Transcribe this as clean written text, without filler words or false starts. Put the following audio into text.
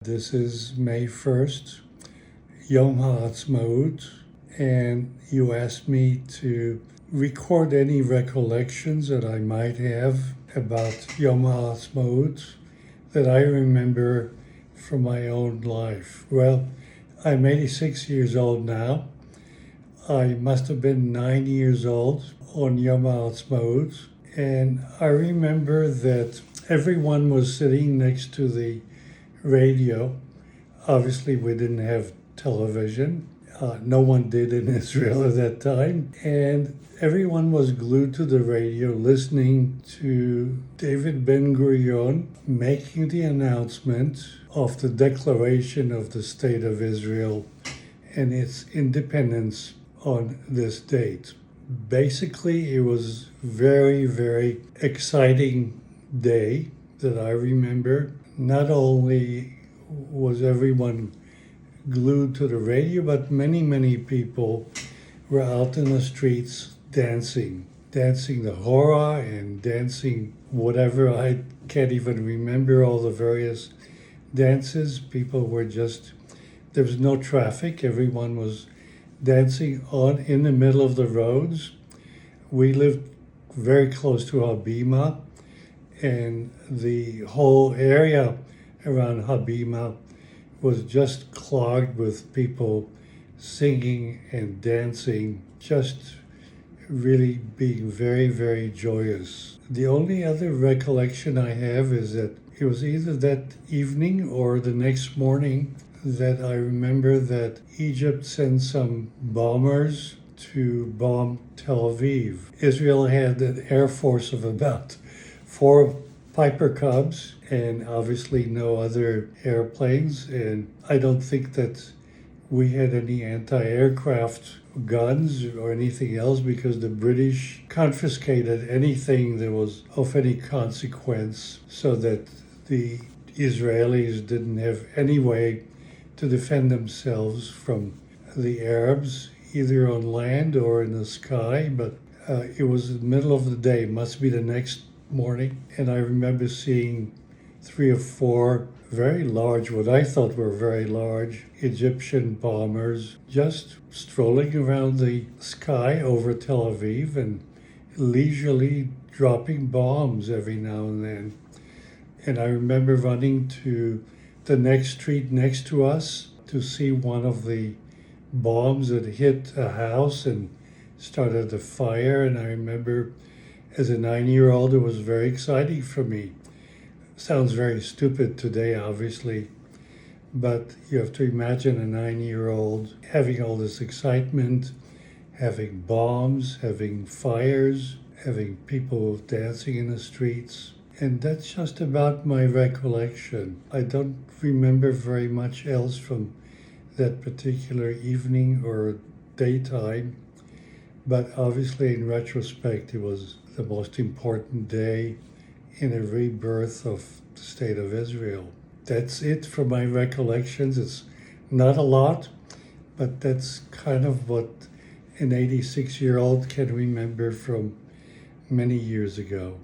This is May 1st, Yom HaAtzmaut, and you asked me to record any recollections that I might have about Yom HaAtzmaut that I remember from my own life. Well, I'm 86 years old now. I must have been 9 years old on Yom HaAtzmaut, and I remember that everyone was sitting next to the radio. Obviously, we didn't have television. No one did in Israel at that time. And everyone was glued to the radio listening to David Ben-Gurion making the announcement of the declaration of the State of Israel and its independence on this date. Basically, it was very, very exciting day that I remember. Not only was everyone glued to the radio, but many people were out in the streets dancing the hora and dancing whatever. I can't even remember all the various dances. People were just, there was no traffic. Everyone was dancing in the middle of the roads. We lived very close to Habima, and the whole area around Habima was just clogged with people singing and dancing, just really being very joyous. The only other recollection I have is that it was either that evening or the next morning that I remember that Egypt sent some bombers to bomb Tel Aviv. Israel had an air force of about 4 Piper Cubs and obviously no other airplanes. And I don't think that we had any anti-aircraft guns or anything else because the British confiscated anything that was of any consequence so that the Israelis didn't have any way to defend themselves from the Arabs, either on land or in the sky. But it was the middle of the day, must be the next morning, and I remember seeing 3 or 4 very large, what I thought were very large Egyptian bombers just strolling around the sky over Tel Aviv and leisurely dropping bombs every now and then. And I remember running to the next street next to us to see one of the bombs that hit a house and started a fire. And I remember as a 9-year-old, it was very exciting for me. Sounds very stupid today, obviously, but you have to imagine a 9-year-old having all this excitement, having bombs, having fires, having people dancing in the streets. And that's just about my recollection. I don't remember very much else from that particular evening or daytime, but obviously in retrospect, it was the most important day in a rebirth of the State of Israel. That's it for my recollections. It's not a lot, but that's kind of what an 86-year-old can remember from many years ago.